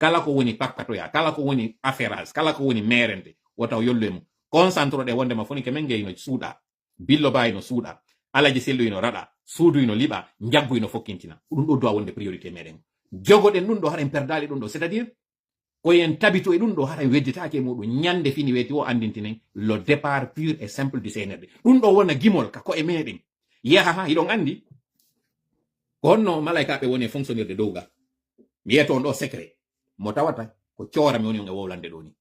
kala ko woni pakkatoya kala ko woni affairage kala ko woni merende wota yollemu concentre de wonde ma foni ke men ngeyno suuda billo bayno suuda alaji selloyno rada suuduyno liba jagguyno fokkintina dum do do wonde priorité meden jogoden dum do haren perdali dum do c'est à dire ko yen tabito e dum do haren wedditaake mudum nyande fini weti o andintinen le départ pur et simple du CNRD dum do wona gimol ka ko e meden yaha ha idon andi konno malaika be woni fonctionnaire de dowga mi yeto on do secret mo tawata ko ciora mi woni on e wowlande do ni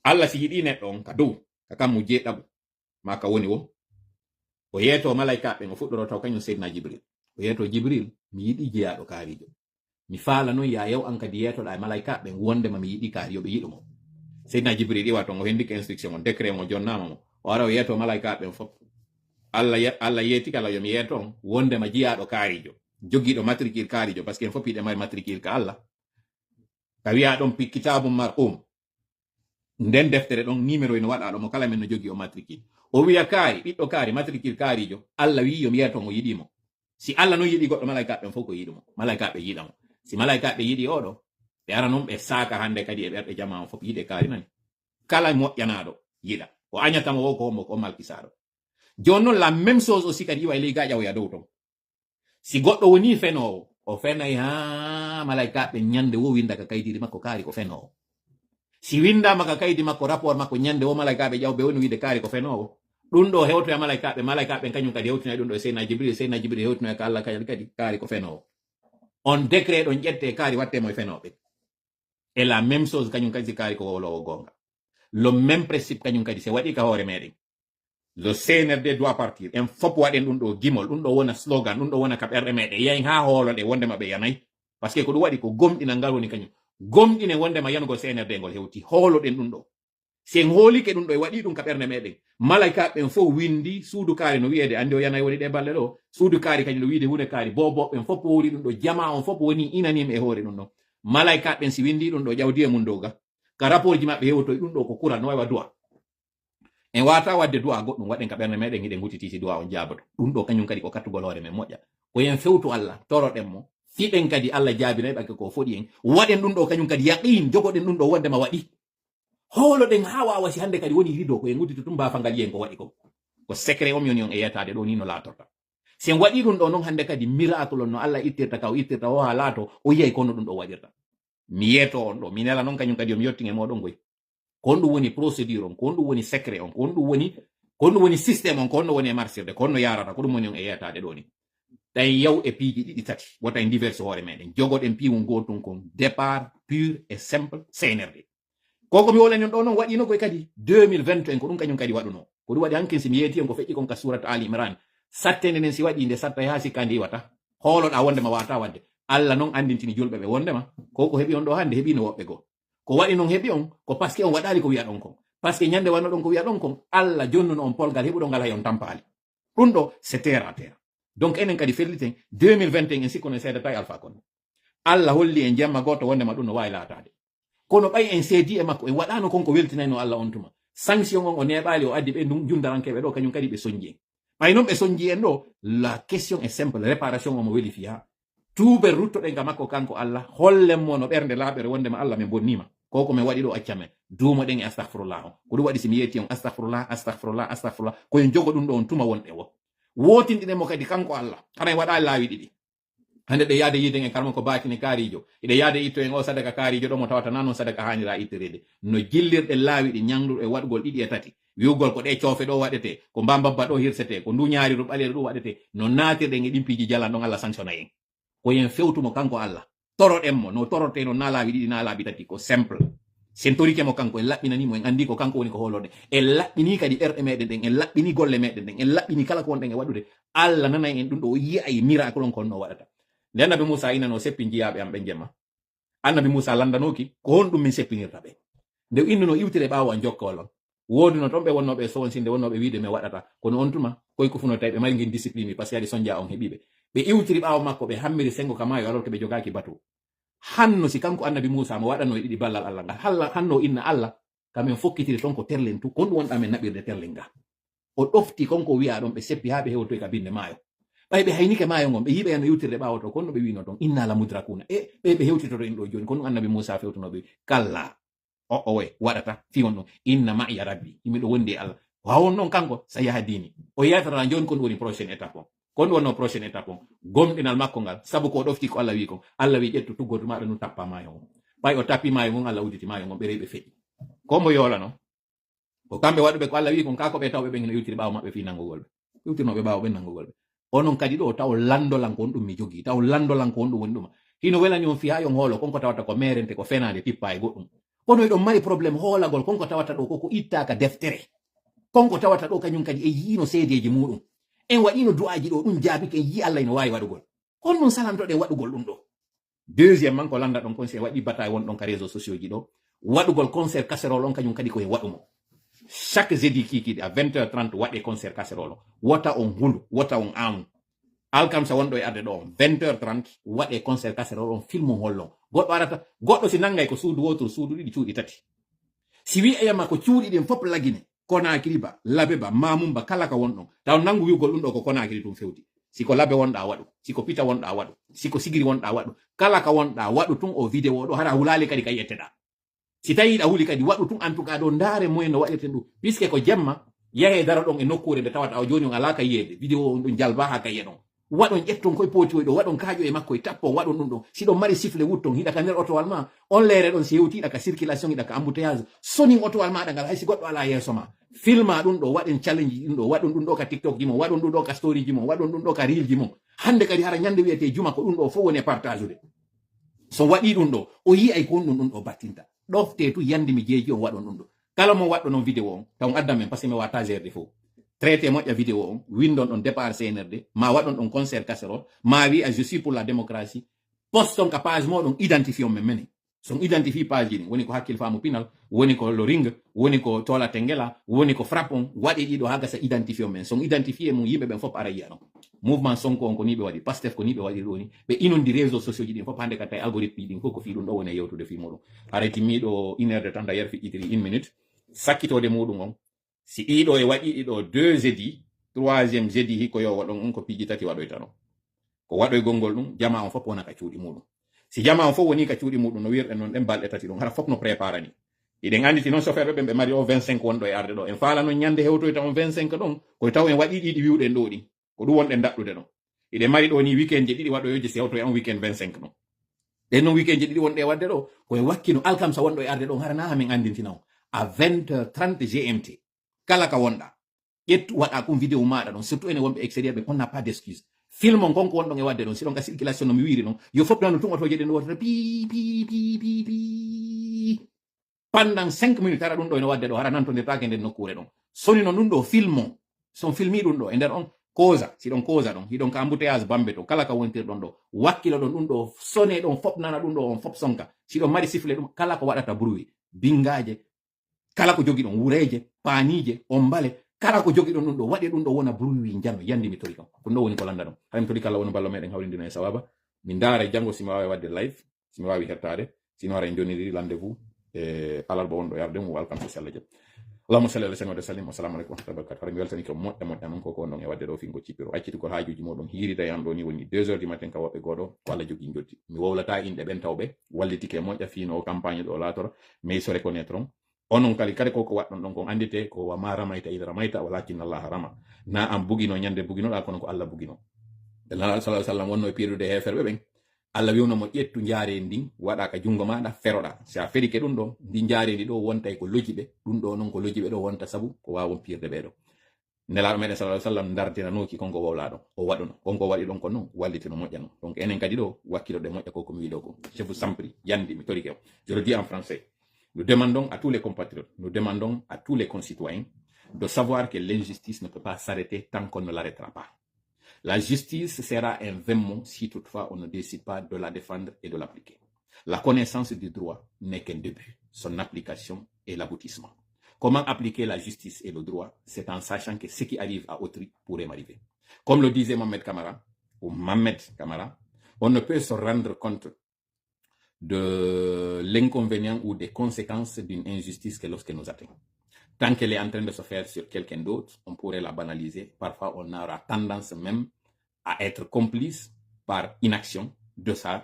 alla si yidi neddo on ka dow ka kam mu jeedabo ma ka woni wo o yeto malaika be ngo fuddoro taw kanyum seydina jibril o yeto jibril mi yidi jeyaado kaarijo mi faala non ya yaw an kadi yeto da malaika be wonde ma mi yidi kaariyo be yido mo seydina jibril iwa to ngo hendi ka instruction on décret mo jonnama mo o ara o yeto malaika be fop alla yeti kala yo mi yeto wonde ma jeyaado kaarijo jogido matricule kaarijo parce que en fopi de mari matricule ka alla ka wi'a don pi kitabum marqum nden deftere don numéro ino wada do mo kala men no jogi o matricule o wi'a kaari biddo kaari matricule kaarijo alla wi yo mi yeto mo yidimo si alla no yidi goddo malaika be foko yidimo malaika be yidamo si malaika be yidi odo be ara non be saka hande kadi e be jama fop yide kaari nani kala mo yanado yida o anyata mo ko mo ko malkisado jonno la même chose aussi kadi wa ile gaja o ya dow ton si goddo woni feno o fenay ha malaika be nyande wo winda ka kaydiri makko kaari ko feno si winda maka kaydi makko rapport makko nyande wo malaika be jawbe woni wide kaari ko feno dum do hewto ya malaika be kanyum kadi hewtina dum do seyna jibril hewtina ka Allah kadi kaari ko feno on décret don jette kaari watte moy feno be et la même chose kanyum kadi kaari ko wolo gonga le même principe kanyum kadi se wadi ka hore meden le CNRD doit partir en fop waden dum do gimol dum do wona slogan dum do wona ka berde mede yayin ha holo de wonde mabbe yanay parce que ko dum wadi ko gomdina ngal woni kanyum gomdine wonde ma yanugo CNRD ngol hewti holo den dum do sen holi ke dum do wadi dum ka berde meden malaika ben fo windi suudu kaari no wiede andi o yanay woni de balle do suudu kaari kanyum wiide hunde kaari bobo ben fop wori dum do jama on fop woni inanim e hore dum do malaika ben si windi dum do jawdi e mun doga ka rapport ji mabbe hewto dum do ko kura no wa duwa en wata wadde du'a goddum waden ka berne meden hide ngutiti si du'a on jabato dum do kanyum kadi ko kattugol hore men moƴƴa ko yen fewtu Allah toroden mo fiben kadi Allah jaabinay bakke ko fodi en waden dum do kanyum kadi yaqin jogoden dum do wonde ma wadi holoden hawa wasi hande kadi woni rido ko en ngutiti tum ba fangal yen ko wadi ko secret o mi on e yetade do ni no latorta sen wadi dum do non hande kadi miracle no Allah ittirta ka o ittirta o ha lato o yey kono dum do wadirta mi yeto on do minela non kanyum kadi o mi yotti e modon goy kondo woni procédure on kondo woni secret on kondo woni système on kondo woni marsirde kondo yarata ko dum woni on e yetade do ni tay yaw e piiji didi tati wota en diverse hore meden jogoden piiwon gotun kon départ pur et simple CNRD koko mi wolani do non wadi no koy kadi 2021 ko dum kanyum kadi waduno ko dum wadi hankin si mi yeti on ko fecci kon ka surat Ali Imran sattene nen si wadi inde satta ha sikandi wata holo da wonde ma wata wadde Allah non andintini julbe be wonde ma koko hebi on do hande hebi no wobbe go ko wadi non hebi on ko parce que on wadali ko wi'a don kon parce que nyande wanno don ko wi'a don kon Allah jonnuno on polgal hebu don ngala yon tampali dum do c'est terre à terre donc enen kadi felliten 2021 en sikone seeda tay alfa kon Allah holli en jamma goto wonde ma dum no wayi latade kono bay en seedi e makko en wadano kon ko weltinayno Allah on tuma sanction on o nebali o addi be jundaranke be do kanyum kadi be sonji bay non be sonji en do la question est simple réparation o mo welifia tuube ruttoɗe nga makko kanko Allah hollemo no ɓernde laaɓere wonde ma Allah min bonnima koko min waɗi ɗo accame duuma ɗen e astahfirullah on ko ɗum waɗi simi yetti on astahfirullah koyen jogo ɗum ɗo on tuma wonɗe wo wotinɗinemo kadi kanko Allah haɗa waɗa laawi ɗiɗi hande ɗe yaade yiden en karma ko bakine kaarijo ide yaade itto en o sadaka kaarijo ɗo mo tawata nanon sadaka hanira ittirede no jillirɗe laawi ɗi ñangluɗo e waɗgol ɗiɗi e tati wiugol ko ɗe coofe ɗo waɗete ko mbambabba ɗo hirsete ko ndu ñaariru ɓaleere ɗum waɗete no naatirɗen e ɗimpiji jalan ɗon Allah sanctiona en ko yen fewtumo kanko Allah toroɗenmo no torote no nalaawi ɗiɗi nalaabi tati ko simple sen torikemo kanko en laɓɓinanimo en andi ko kanko woni ko holode en laɓɓini kadi ɓerɗe meɗen ɗen en laɓɓini golle meɗen ɗen en laɓɓini kala ko wonɗen e waɗude Allah nanay en ɗum ɗo o yiyay miracle on konno waɗata nde annabi Moussa inano seppi jiyaɓe am ɓe jemma annabi Moussa landanoki ko hon ɗum min seppinirta ɓe nde innuno iwtire ɓaawo an jokkol on woodi no toon ɓe wonnoɓe sowonsinde wonnoɓe wiide mi waɗata kono on tuma koye ko funo tawi ɓe mari ngin discipline par ce que adi sonja on heɓiɓe ɓe iwtiri ɓaawo makko ɓe hammiri sengo ka maayo alors que ɓe jogaki batu hanno si kanko annabi Moussa mo waɗano e ɗiɗi ballal Allah ngal hanno inna Allah kamen fokkitiri toon ko terlen tu kon ɗum wonɗa men naɓirde terlen nga o ɗofti konko wiya ɗon ɓe seppi ha ɓe hewtoy ka binde maayo ɓay ɓe haynike maayo ngon ɓe yiɓe no yewtirde ɓaawo to kono ɓe wino ton inna la mudrakuna e ɓe hewtitoto en ɗo joni kono annabi Moussa fewtunoɓe kalla o way waɗata fiwon ɗon inna ma'iya rabbi yimɓe ɗo wondi e Allah wawon noon kanko sa yahdini o yatata joni kon woni prochaine étape on kon wonno prochaine étape on gomɗinal makko ngal sabu ko ɗofti ko Allah wi kon Allah wi ƴettu tuggoto maɗa nu tappa maayo on ɓay o tappi maayo ngon Allah uditi maayo ngon ɓe rewi ɓe feƴƴi kombo yolano ko kamɓe waɗuɓe ko Allah wi kon kako ɓe tawɓe ɓe no yewtiri ɓaawo maɓɓe fi nangugol ɓe yewtirnoɓe ɓaawo ɓe nangugol ɓe onon kadi ɗo taw landolanko on ɗum mi jogii taw landolanko on ɗum woni ɗuma hino welani on fiya yon hoolo konko tawata ko merente ko fenade pippa e goɗɗum kono eɗon mari probléme hoolagol konko tawata ɗo koko ittaka deftere konko tawata ɗo kañum kadi e yiino seedeji muɗum en waɗino du'aji ɗo ɗum jaabike en yi Allah ino wawi waɗugol kon ɗum salantoɗe waɗugol ɗum ɗo deuxiéme man ko landa ɗon conseil waɗi bataille won ɗon ka réseau sociaux ji ɗo waɗugol concert casserole on kañum kadi koye waɗumo chaque jeudi kikiɗe à 20h30 waɗe concert casserole wota on hundu wota on amu alkamsa wonɗo e arde ɗo on 20h30 waɗe concert casserole on film hollon goɗɗo arata goɗɗo si nangay ko suudu wotour suudu ɗiɗi cuuɗi tati si wi eyama ko cuuɗi ɗin fof lagine Konakiri ba Labe ba Mamum ba kala ka wonɗon taw nangu wiugol ɗum ɗo ko Konakiri ɗum fewti siko Labe wonɗa waɗu siko Pita wonɗa waɗu siko Sigiri wonɗa waɗu kala ka wonɗa waɗu tun o vidéo ɗo hara hulali kadi ka yetteɗa si tawi ɗa huli kadi waɗu tun en tout cas ɗo ndaare moyen no waɗirte ɗum puisque ko jemma yahe dara ɗon e nokkure nde tawata o joni on ala ka yiyede vidéo on ɗum jalba ha ka yiye ɗon waɗon ƴetton koye pooti ɗo waɗon kaaƴo e makko e tappo waɗon ɗum ɗo siɗon mari siffle wutton hiɗa ka nder otowal ma on leere ɗon si hewtiɗa ka circulation hiɗa ka embouteillage sonin otowal maɗa ngal haysi goɗɗo ala yeeso ma filma ɗum ɗo waɗen challenge ɗum ɗo waɗon ɗum ɗo ka tiktok ji mon waɗon ɗum ɗo ka story ji mon waɗon ɗum ɗo ka reel ji mon hande kadi hara ñande wiyete juma ko ɗum ɗo fof woni e partage ude so waɗi ɗum ɗo o yi ay ko on ɗum ɗo battinta ɗofte tu yande mi jeeji on waɗon ɗum ɗo kala mo waɗɗo noon vidéo on taw addan men par ce que mi wata gerde fof traité moƴƴa vidéo on windon ɗon départ CNRD ma waɗon ɗon concert casserole ma wi je suis pour la démocratie poston ka page moɗon identifie on men mene son identifie page ɗin woni ko hakkil faamu pinal woni ko loring woni ko tola tengela woni ko frappe on waɗi ɗiɗo ha gasa identifie on men son identifie mum yimɓe ɓen fof ara yiya non mouvement sonko on ko ni ɓe waɗi pastef ko ni ɓe waɗi ɗo ni ɓe inondi réseau sociaux ji ɗin fof hande ka tawi algorithme ɗin fof ko fi ɗum ɗo woni e yewtude fi muɗum haray timmiɗo 1 heure de temps d'ailleurs fiƴƴitiri 1 minute sakkitode muɗum on si ɗiɗo e waɗi ɗiɗo 2 jeudi 3e jeudi hikko yo waɗon on ko piiji tati waɗoytano ko waɗoygol ngol ɗum jama on fof wona ka cuuɗi muɗum si jama on fof woni ka cuuɗi muɗum no wirɗen noon ɗen balɗe tati ɗum hara fof no préparé ni iɗen anditi noon chauffeur ɓe mari o 25 wonɗo e arde ɗo en faala noon ñande hewtoyta on 25 ɗon koye taw en waɗi ɗiɗi wiwɗen ɗo ɗin ko ɗum wonɗen daɗɗude ɗon iɗen mari ɗo ni weekend je ɗiɗi waɗoyoje si hewtoye on weekend 25 ɗon ɗen noon weekend je ɗiɗi wonɗe e wadde ɗo koye wakkino alkamsa wonɗo e arde ɗon hara na amin andintina on à 20h30 GMT kala ka wonɗa ƴettu waɗa kum vidéo maɗa ɗon surtout ene wonɓe extérieur ɓe on n'a pas d'excuse film on konko wonɗon e wadde ɗon siɗon ka circulation no mi wiri ɗon yo fof nano tun otoje ɗen wotata pi pi pi pi pi pendant 5 minutes hara ɗum ɗo ene wadde ɗo hara nantodirtake nden nokkure ɗon soni no ɗum ɗo film on son filmi ɗum ɗo e nder on causa siɗon causa ɗon hiɗon ka embouteillage bambe to kala ka wontir ɗon ɗo wakkilo ɗon ɗum ɗo sone ɗon fop nana ɗum ɗo on fop sonka siɗon mari siffle ɗum kala ko waɗata bruit bingaje kala ko jogi ɗon wureje panije on mbale kala ko jogi ɗon ɗum ɗo waɗe ɗum ɗo wona bruit jano yandi mi tori kam ɗum ɗo woni ko landa ɗon haymi tori kala woni ballo meɗen hawrindino e sawaba min daara janngo simi wawi wadde live simi wawi hettade sino ara en joniri rendez vous e alarba wonɗo yarde mo alkamisa si Allah jaɓi allahumma salli ala sayyidina wa sallim assalamu aleykum wa rahmatullahi wa barakatuh hara mi weltani ko moƴƴa moƴƴa noon koko wonɗon e wadde ɗo fingo cippiro acciti ko haajuji moɗon hiirida e an ɗo ni woni 2 heures du matin ka woɓɓe goɗo ko Allah jogui joddi mi wowlata inɗe ɓen tawɓe wallitike moƴƴa fiino o campagne ɗo laatora mais so reconnaître on onon kadi kadi koko waɗɗon ɗon kon andite ko wama ramayta ida ramayta walakinna allaha rama na an bugino ñande buginoɗa kono ko Allah bugino Allah sallallahu alaihi wasallam wonno e piirude heferɓe ɓen Allah wiwnomo ƴettu jaarendi ndin waɗa ka jungo maɗa feroɗa si a ferike ɗum ɗo ndi jaarendi ɗo wontay ko lojiɓe ɗum ɗo noon ko lojiɓe ɗo wonta sabu ko wawon piirde ɓeɗo nelaɗo meɗen sallallahu alaihi wasallam dartinanoki konko wowlaɗo o waɗuno konko waɗi ɗon ko noon wallitino moƴƴano donc enen kadi ɗo wakkiloɗe moƴƴa koko mi wiɗo ko je vous en prie yandi mi torike o je le dis en français. Nous demandons à tous les compatriotes, nous demandons à tous les concitoyens de savoir que l'injustice ne peut pas s'arrêter tant qu'on ne l'arrêtera pas. La justice sera un vain mot si toutefois on ne décide pas de la défendre et de l'appliquer. La connaissance du droit n'est qu'un début. Son application est l'aboutissement. Comment appliquer la justice et le droit? C'est en sachant que ce qui arrive à autrui pourrait m'arriver. Comme le disait Mohamed Camara, on ne peut se rendre compte de l'inconvénient ou des conséquences d'une injustice que lorsqu'elle nous atteint. Tant qu'elle est en train de se faire sur quelqu'un d'autre, on pourrait la banaliser. Parfois, on aura tendance même à être complice par inaction de son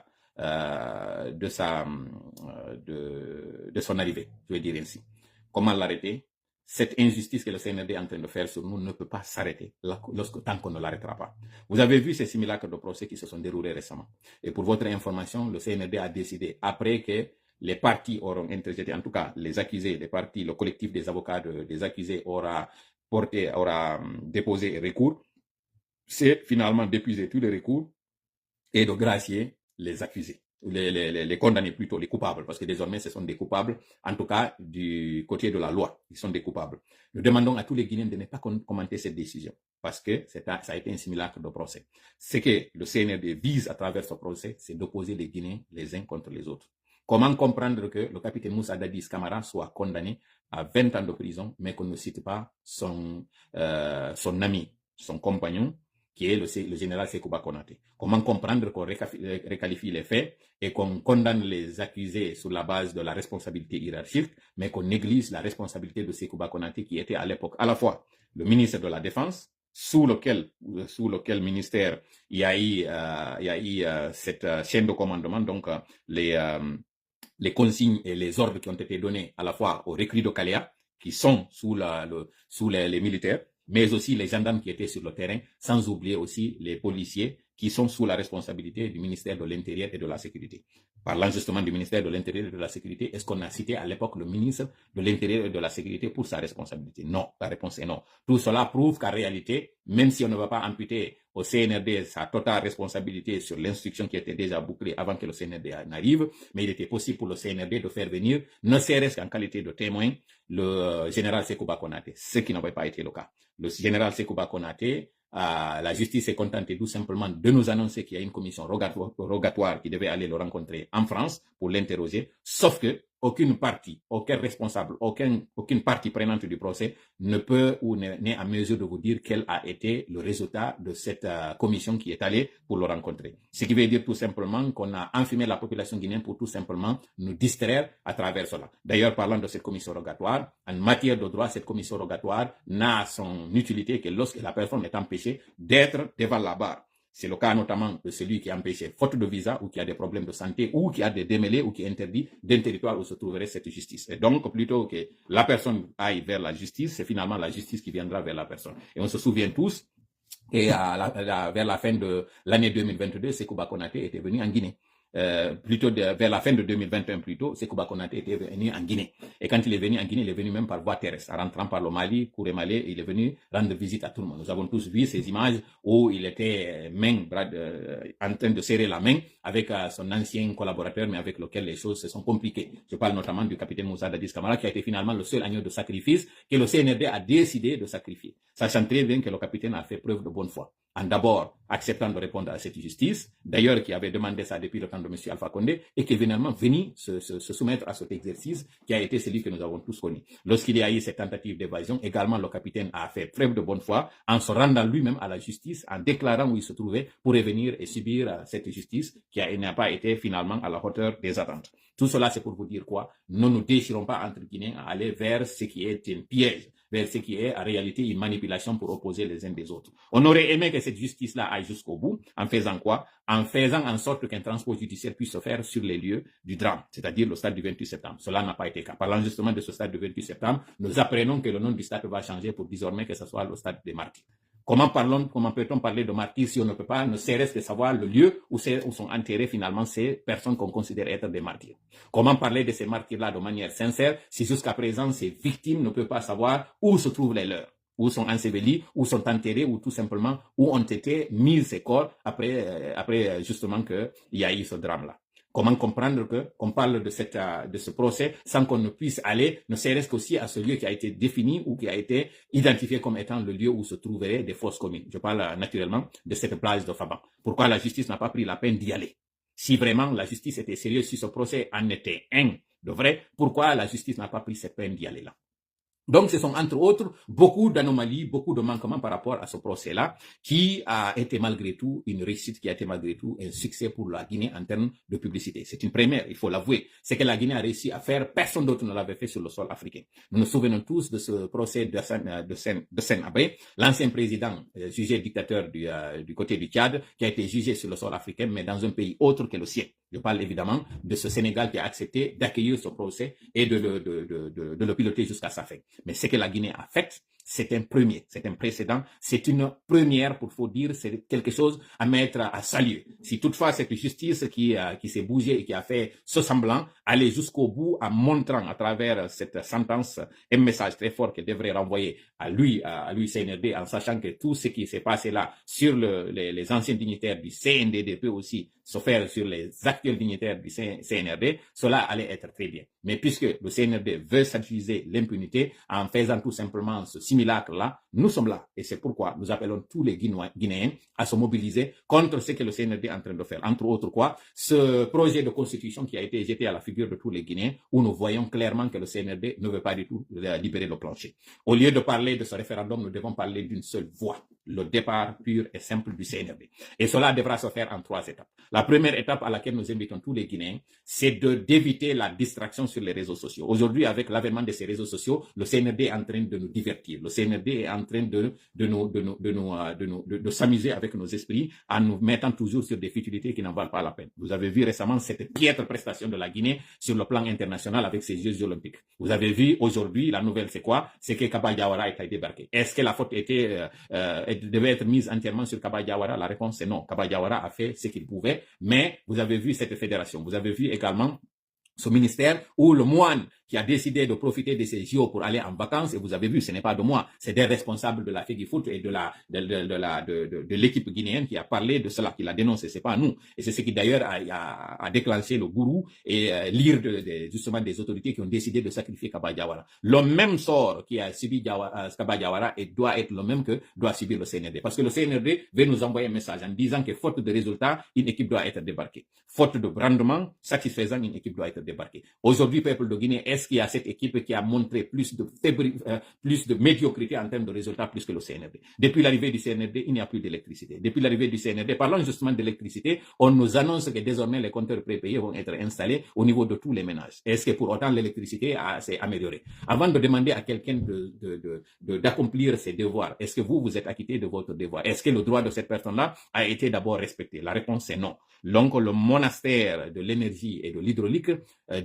arrivée, je vais dire ainsi. Comment l'arrêter? Cette injustice que le CNRD est en train de faire sur nous ne peut pas s'arrêter tant qu'on ne l'arrêtera pas. Vous avez vu ces simulacres de procès qui se sont déroulés récemment. Et pour votre information, le CNRD a décidé, après que les parties auront interjeté, en tout cas les accusés, les parties, le collectif des avocats des accusés aura déposé recours, c'est finalement d'épuiser tous les recours et de gracier les accusés, les condamnés plutôt, les coupables, parce que désormais ce sont des coupables, en tout cas du côté de la loi, ils sont des coupables. Nous demandons à tous les Guinéens de ne pas commenter cette décision, parce que ça a été un simulacre de procès. Ce que le CNRD vise à travers ce procès, c'est d'opposer les Guinéens les uns contre les autres. Comment comprendre que le capitaine Moussa Dadis Camara soit condamné à 20 ans de prison, mais qu'on ne cite pas son ami, son compagnon, qui est le général Sekouba Konaté? Comment comprendre qu'on réqualifie les faits et qu'on condamne les accusés sur la base de la responsabilité hiérarchique, mais qu'on néglige la responsabilité de Sekouba Konaté, qui était à l'époque à la fois le ministre de la Défense, sous lequel ministère il y a eu cette chaîne de commandement, donc les consignes et les ordres qui ont été donnés à la fois aux recrues de Kalea, qui sont sous les militaires, mais aussi les gendarmes qui étaient sur le terrain, sans oublier aussi les policiers qui sont sous la responsabilité du ministère de l'Intérieur et de la Sécurité. Parlant justement du ministère de l'Intérieur et de la Sécurité, est-ce qu'on a cité à l'époque le ministre de l'Intérieur et de la Sécurité pour sa responsabilité? Non, la réponse est non. Tout cela prouve qu'en réalité, même si on ne va pas amputer au CNRD sa totale responsabilité sur l'instruction qui était déjà bouclée avant que le CNRD n'arrive, mais il était possible pour le CNRD de faire venir, ne serait-ce qu'en qualité de témoin, le général Sekouba Konaté, ce qui n'avait pas été le cas. Le général Sekouba Konaté, la justice s'est contentée tout simplement de nous annoncer qu'il y a une commission rogatoire qui devait aller le rencontrer en France pour l'interroger, sauf que aucune partie, aucun responsable, aucune partie prenante du procès ne peut ou n'est en mesure de vous dire quel a été le résultat de cette commission qui est allée pour le rencontrer. Ce qui veut dire tout simplement qu'on a enfumé la population guinéenne pour tout simplement nous distraire à travers cela. D'ailleurs, parlant de cette commission rogatoire, en matière de droit, cette commission rogatoire n'a son utilité que lorsque la personne est empêchée d'être devant la barre. C'est le cas notamment de celui qui est empêché faute de visa ou qui a des problèmes de santé ou qui a des démêlés ou qui est interdit d'un territoire où se trouverait cette justice. Et donc, plutôt que la personne aille vers la justice, c'est finalement la justice qui viendra vers la personne. Et on se souvient tous que vers la fin de l'année 2022, Sekouba Konaté était venu en Guinée. Vers la fin de 2021 plutôt, Sekouba Konaté était venu en Guinée. Et quand il est venu en Guinée, il est venu même par voie terrestre, en rentrant par le Mali, Kouré-Malé, il est venu rendre visite à tout le monde. Nous avons tous vu ces images où il était en train de serrer la main avec son ancien collaborateur, mais avec lequel les choses se sont compliquées. Je parle notamment du capitaine Moussa Dadis Camara, qui a été finalement le seul agneau de sacrifice que le CNRD a décidé de sacrifier. Sachant très bien que le capitaine a fait preuve de bonne foi, en d'abord acceptant de répondre à cette justice, d'ailleurs qui avait demandé ça depuis le temps de M. Alpha Condé, et qui est finalement venu se soumettre à cet exercice qui a été celui que nous avons tous connu. Lorsqu'il y a eu cette tentative d'évasion, également le capitaine a fait preuve de bonne foi en se rendant lui-même à la justice, en déclarant où il se trouvait pour revenir et subir cette justice qui n'a pas été finalement à la hauteur des attentes. Tout cela, c'est pour vous dire quoi? Ne nous déchirons pas entre Guinéens à aller vers ce qui est un piège, vers ce qui est en réalité une manipulation pour opposer les uns des autres. On aurait aimé que cette justice-là aille jusqu'au bout, en faisant quoi? En faisant en sorte qu'un transport judiciaire puisse se faire sur les lieux du drame, c'est-à-dire le stade du 28 septembre. Cela n'a pas été le cas. Parlant justement de ce stade du 28 septembre, nous apprenons que le nom du stade va changer pour désormais que ce soit le stade des martyrs. Comment peut-on parler de martyrs si on ne peut pas, ne serait-ce que savoir le lieu où sont enterrés finalement ces personnes qu'on considère être des martyrs? Comment parler de ces martyrs-là de manière sincère si jusqu'à présent ces victimes ne peuvent pas savoir où se trouvent les leurs, où sont ensevelis, où sont enterrés, ou tout simplement où ont été mis ces corps après justement qu'il y a eu ce drame-là? Comment comprendre qu'on parle de ce procès sans qu'on ne puisse aller, ne serait-ce qu'aussi à ce lieu qui a été défini ou qui a été identifié comme étant le lieu où se trouveraient des fosses communes? Je parle naturellement de cette plage de Faba. Pourquoi la justice n'a pas pris la peine d'y aller? Si vraiment la justice était sérieuse, si ce procès en était un de vrai, pourquoi la justice n'a pas pris cette peine d'y aller là? Donc, ce sont entre autres beaucoup d'anomalies, beaucoup de manquements par rapport à ce procès-là, qui a été malgré tout une réussite, qui a été malgré tout un succès pour la Guinée en termes de publicité. C'est une première, il faut l'avouer. Ce que la Guinée a réussi à faire, personne d'autre ne l'avait fait sur le sol africain. Nous nous souvenons tous de ce procès de Sen-Abré, l'ancien président jugé dictateur du côté du Tchad, qui a été jugé sur le sol africain, mais dans un pays autre que le sien. Je parle évidemment de ce Sénégal qui a accepté d'accueillir ce procès et de le piloter jusqu'à sa fin. Mais ce que la Guinée a fait, c'est un premier, c'est un précédent, c'est une première, pour faut dire, c'est quelque chose à mettre à saluer. Si toutefois cette justice qui s'est bougée et qui a fait ce semblant, aller jusqu'au bout en montrant à travers cette sentence un message très fort qu'elle devrait renvoyer à lui CNRD, en sachant que tout ce qui s'est passé là sur les anciens dignitaires du CNDD peut aussi se faire sur les actuels dignitaires du CNRD, cela allait être très bien. Mais puisque le CNRD veut s'accuser l'impunité en faisant tout simplement ce simulacre-là, nous sommes là. Et c'est pourquoi nous appelons tous les Guinéens à se mobiliser contre ce que le CNRD est en train de faire. Entre autres quoi, ce projet de constitution qui a été jeté à la figure de tous les Guinéens, où nous voyons clairement que le CNRD ne veut pas du tout libérer le plancher. Au lieu de parler de ce référendum, nous devons parler d'une seule voix, le départ pur et simple du CNRD. Et cela devra se faire en 3 étapes. La première étape à laquelle nous invitons tous les Guinéens, c'est d'éviter la distraction sur les réseaux sociaux. Aujourd'hui, avec l'avènement de ces réseaux sociaux, le CNRD est en train de nous divertir. Le CNRD est en train de s'amuser avec nos esprits en nous mettant toujours sur des futilités qui n'en valent pas la peine. Vous avez vu récemment cette piètre prestation de la Guinée sur le plan international avec ses Jeux olympiques. Vous avez vu aujourd'hui, la nouvelle c'est quoi? C'est que Kaba Diawara a été débarqué. Est-ce que la faute devait être mise entièrement sur Kaba Diawara? La réponse est non. Kaba Diawara a fait ce qu'il pouvait, mais vous avez vu cette fédération. Vous avez vu également ce ministère où le moine qui a décidé de profiter de ces JO pour aller en vacances, et vous avez vu, ce n'est pas de moi, c'est des responsables de la FEGIFOOT et de l'équipe guinéenne qui a parlé de cela, qui l'a dénoncé, c'est pas nous. Et c'est ce qui d'ailleurs a déclenché le gourou et l'ire justement des autorités qui ont décidé de sacrifier Kaba Diawara. Le même sort qui a subi Kaba Diawara et doit être le même que doit subir le CNRD. Parce que le CNRD veut nous envoyer un message en disant que faute de résultats, une équipe doit être débarquée. Faute de rendement satisfaisant, une équipe doit être débarquée. Aujourd'hui, peuple de Guinée, est-ce qu'il y a cette équipe qui a montré plus de médiocrité en termes de résultats plus que le CNRD? Depuis l'arrivée du CNRD, il n'y a plus d'électricité. Depuis l'arrivée du CNRD, parlons justement d'électricité, on nous annonce que désormais les compteurs prépayés vont être installés au niveau de tous les ménages. Est-ce que pour autant l'électricité s'est améliorée? Avant de demander à quelqu'un d'accomplir ses devoirs, est-ce que vous êtes acquitté de votre devoir? Est-ce que le droit de cette personne-là a été d'abord respecté? La réponse est non. Donc le monastère de l'énergie et de l'hydraulique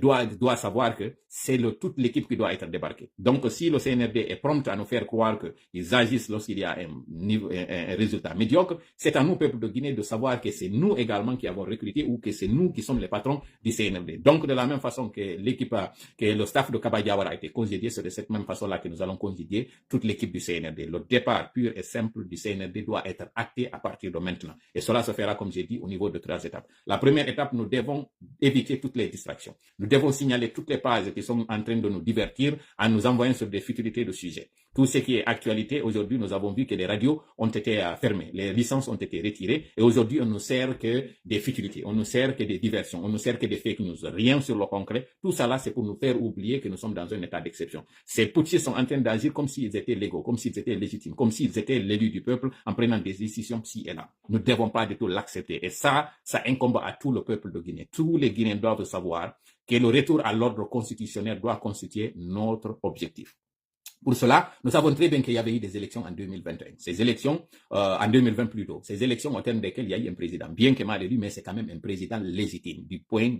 doit savoir que c'est toute l'équipe qui doit être débarquée. Donc si le CNRD est prompt à nous faire croire qu'ils agissent lorsqu'il y a un résultat médiocre, c'est à nous, peuple de Guinée, de savoir que c'est nous également qui avons recruté ou que c'est nous qui sommes les patrons du CNRD. Donc de la même façon que le staff de Kaba Diawara a été congédié, c'est de cette même façon-là que nous allons congédier toute l'équipe du CNRD. Le départ pur et simple du CNRD doit être acté à partir de maintenant. Et cela se fera, comme j'ai dit, au niveau de 3 étapes. La première étape, nous devons éviter toutes les distractions. Nous devons signaler toutes les pages qui sont en train de nous divertir en nous envoyant sur des futilités de sujets. Tout ce qui est actualité, aujourd'hui, nous avons vu que les radios ont été fermées, les licences ont été retirées, et aujourd'hui, on ne sert que des futilités, on ne sert que des diversions, on ne sert que des fake news, rien sur le concret. Tout ça là, c'est pour nous faire oublier que nous sommes dans un état d'exception. Ces putschistes sont en train d'agir comme s'ils étaient légaux, comme s'ils étaient légitimes, comme s'ils étaient l'élus du peuple en prenant des décisions ci et là. Nous ne devons pas du tout l'accepter. Et ça incombe à tout le peuple de Guinée. Tous les Guinéens doivent savoir que le retour à l'ordre constitutionnel doit constituer notre objectif. Pour cela, nous savons très bien qu'il y avait eu des élections en 2021. Ces élections, en 2020 plutôt, ces élections au terme desquelles il y a eu un président, bien que mal élu, mais c'est quand même un président légitime du point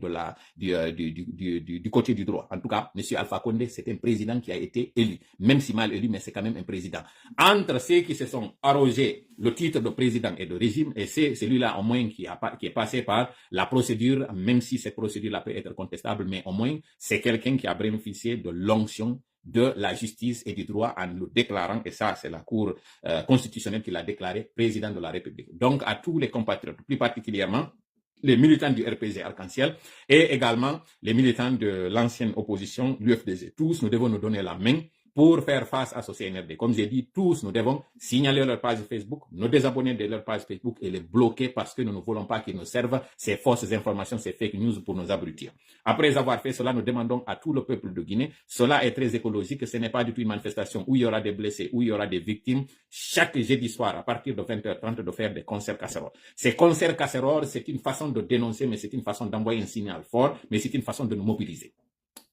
du côté du droit. En tout cas, M. Alpha Condé, c'est un président qui a été élu, même si mal élu, mais c'est quand même un président. Entre ceux qui se sont arrogés le titre de président et de régime, et c'est celui-là au moins qui est passé par la procédure, même si cette procédure-là peut être contestable, mais au moins c'est quelqu'un qui a bénéficié de l'onction de la justice et du droit en le déclarant, et ça c'est la Cour constitutionnelle qui l'a déclaré président de la République. Donc à tous les compatriotes, plus particulièrement les militants du RPG Arc-en-Ciel et également les militants de l'ancienne opposition, l'UFDG, tous nous devons nous donner la main pour faire face à ce CNRD. Comme j'ai dit, tous, nous devons signaler leur page Facebook, nous désabonner de leur page Facebook et les bloquer parce que nous ne voulons pas qu'ils nous servent ces fausses informations, ces fake news pour nous abrutir. Après avoir fait cela, nous demandons à tout le peuple de Guinée, cela est très écologique, ce n'est pas du tout une manifestation où il y aura des blessés, où il y aura des victimes, chaque jeudi soir, à partir de 20h30, de faire des concerts casseroles. Ces concerts casseroles, c'est une façon de dénoncer, mais c'est une façon d'envoyer un signal fort, mais c'est une façon de nous mobiliser.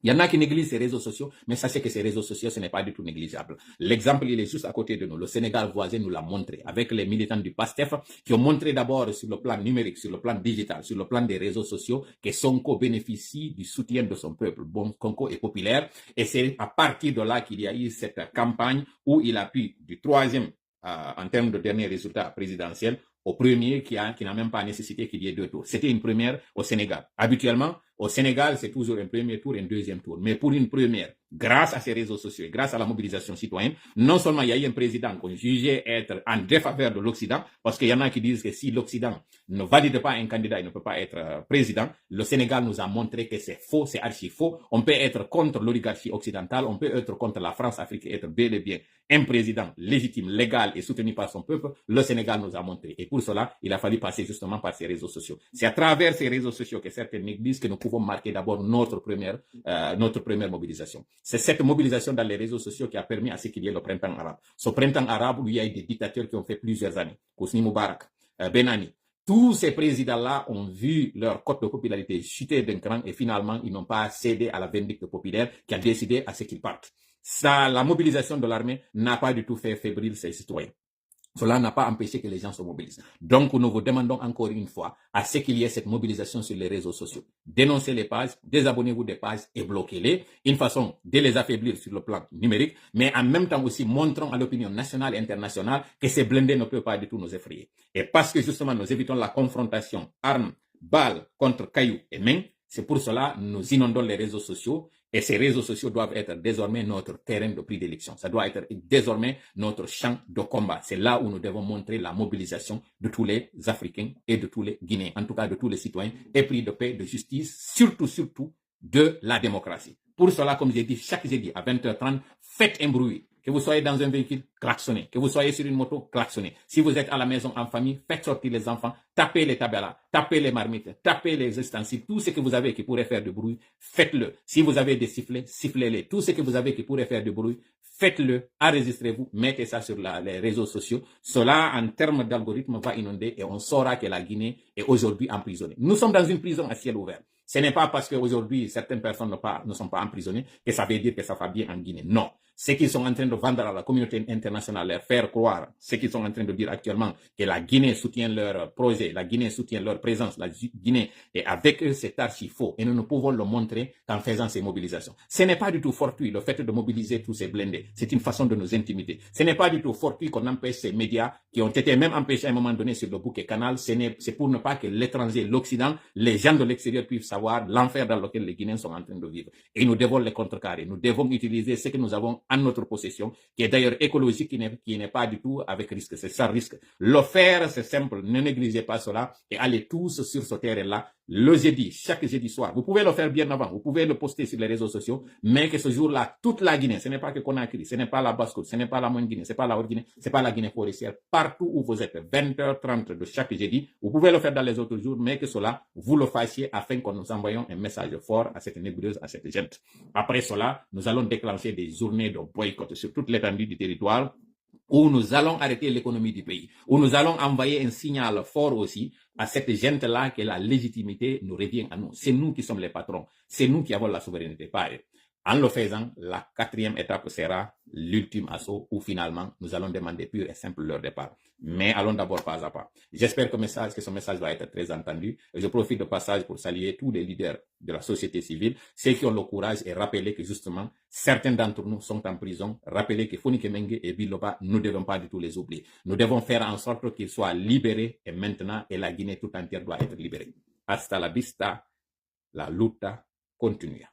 Il y en a qui négligent ces réseaux sociaux, mais sachez que ces réseaux sociaux, ce n'est pas du tout négligeable. L'exemple, il est juste à côté de nous. Le Sénégal voisin nous l'a montré avec les militants du PASTEF qui ont montré d'abord sur le plan numérique, sur le plan digital, sur le plan des réseaux sociaux, que Sonko bénéficie du soutien de son peuple. Bon, Sonko est populaire et c'est à partir de là qu'il y a eu cette campagne où il appuie du troisième en termes de dernier résultat présidentiel au premier qui n'a même pas nécessité qu'il y ait deux tours. C'était une première au Sénégal. Habituellement, au Sénégal, c'est toujours un premier tour et un deuxième tour. Mais pour une première, grâce à ces réseaux sociaux et grâce à la mobilisation citoyenne, non seulement il y a eu un président qu'on jugeait être en défaveur de l'Occident, parce qu'il y en a qui disent que si l'Occident ne valide pas un candidat, il ne peut pas être président. Le Sénégal nous a montré que c'est faux, c'est archi faux. On peut être contre l'oligarchie occidentale, on peut être contre la France-Afrique et être bel et bien un président légitime, légal et soutenu par son peuple. Le Sénégal nous a montré. Et pour cela, il a fallu passer justement par ces réseaux sociaux. C'est à travers ces réseaux sociaux que certains disent que nous pouvons marquer d'abord notre première mobilisation. C'est cette mobilisation dans les réseaux sociaux qui a permis à ce qu'il y ait le printemps arabe. Ce printemps arabe où il y a eu des dictateurs qui ont fait plusieurs années. Hosni Moubarak, Benani. Tous ces présidents-là ont vu leur cote de popularité chuter d'un cran et finalement, ils n'ont pas cédé à la vindicte populaire qui a décidé à ce qu'ils partent. Ça, la mobilisation de l'armée n'a pas du tout fait fébrile ces citoyens. Cela n'a pas empêché que les gens se mobilisent. Donc, nous vous demandons encore une fois à ce qu'il y ait cette mobilisation sur les réseaux sociaux. Dénoncez les pages, désabonnez-vous des pages et bloquez-les. Une façon de les affaiblir sur le plan numérique, mais en même temps aussi montrons à l'opinion nationale et internationale que ces blindés ne peuvent pas du tout nous effrayer. Et parce que justement nous évitons la confrontation armes, balles contre cailloux et mains, c'est pour cela que nous inondons les réseaux sociaux et ces réseaux sociaux doivent être désormais notre terrain de prédilection. Ça doit être désormais notre champ de combat. C'est là où nous devons montrer la mobilisation de tous les Africains et de tous les Guinéens, en tout cas de tous les citoyens épris de paix, de justice, surtout de la démocratie. Pour cela, comme j'ai dit, chaque jeudi à 20h30, faites un bruit. Que vous soyez dans un véhicule, klaxonnez. Que vous soyez sur une moto, klaxonnez. Si vous êtes à la maison en famille, faites sortir les enfants, tapez les tabelas, tapez les marmites, tapez les ustensiles, tout ce que vous avez qui pourrait faire du bruit, faites-le. Si vous avez des sifflets, sifflez-les. Tout ce que vous avez qui pourrait faire du bruit, faites-le, enregistrez-vous, mettez ça sur les réseaux sociaux. Cela, en termes d'algorithme, va inonder et on saura que la Guinée est aujourd'hui emprisonnée. Nous sommes dans une prison à ciel ouvert. Ce n'est pas parce qu'aujourd'hui, certaines personnes ne sont pas emprisonnées que ça veut dire que ça va bien en Guinée. Non. Ce qu'ils sont en train de vendre à la communauté internationale, leur faire croire, ce qu'ils sont en train de dire actuellement, que la Guinée soutient leur projet, la Guinée soutient leur présence, la Guinée est avec eux, c'est archi faux. Et nous ne pouvons le montrer qu'en faisant ces mobilisations. Ce n'est pas du tout fortuit le fait de mobiliser tous ces blindés. C'est une façon de nous intimider. Ce n'est pas du tout fortuit qu'on empêche ces médias qui ont été même empêchés à un moment donné sur le bouquet canal. C'est pour ne pas que l'étranger, l'Occident, les gens de l'extérieur puissent savoir l'enfer dans lequel les Guinéens sont en train de vivre. Et nous devons les contrecarrer. Nous devons utiliser ce que nous avons en notre possession, qui est d'ailleurs écologique, qui n'est pas du tout avec risque. C'est sans risque. Le faire, c'est simple. Ne négligez pas cela et allez tous sur ce terrain-là. Le jeudi, chaque jeudi soir. Vous pouvez le faire bien avant. Vous pouvez le poster sur les réseaux sociaux. Mais que ce jour-là, toute la Guinée, ce n'est pas que Conakry, ce n'est pas la Basse-Côte, ce n'est pas la Moyenne-Guinée, ce n'est pas la Haute-Guinée, ce n'est pas la Guinée forestière. Partout où vous êtes, 20h30 de chaque jeudi, vous pouvez le faire dans les autres jours, mais que cela, vous le fassiez afin que nous envoyions un message fort à cette nébuleuse, à cette gente. Après cela, nous allons déclencher des journées de boycott sur toute l'étendue du territoire, où nous allons arrêter l'économie du pays, où nous allons envoyer un signal fort aussi à cette gente-là que la légitimité nous revient à nous. C'est nous qui sommes les patrons. C'est nous qui avons la souveraineté, pas eux. En le faisant, la quatrième étape sera l'ultime assaut où finalement nous allons demander pur et simple leur départ. Mais allons d'abord pas à pas. J'espère que ce message va être très entendu. Et je profite de passage pour saluer tous les leaders de la société civile, ceux qui ont le courage et rappeler que justement certains d'entre nous sont en prison. Rappeler que Founi Kemenge et Biloba, nous ne devons pas du tout les oublier. Nous devons faire en sorte qu'ils soient libérés et maintenant et la Guinée tout entière doit être libérée. Hasta la vista, la lutte continue.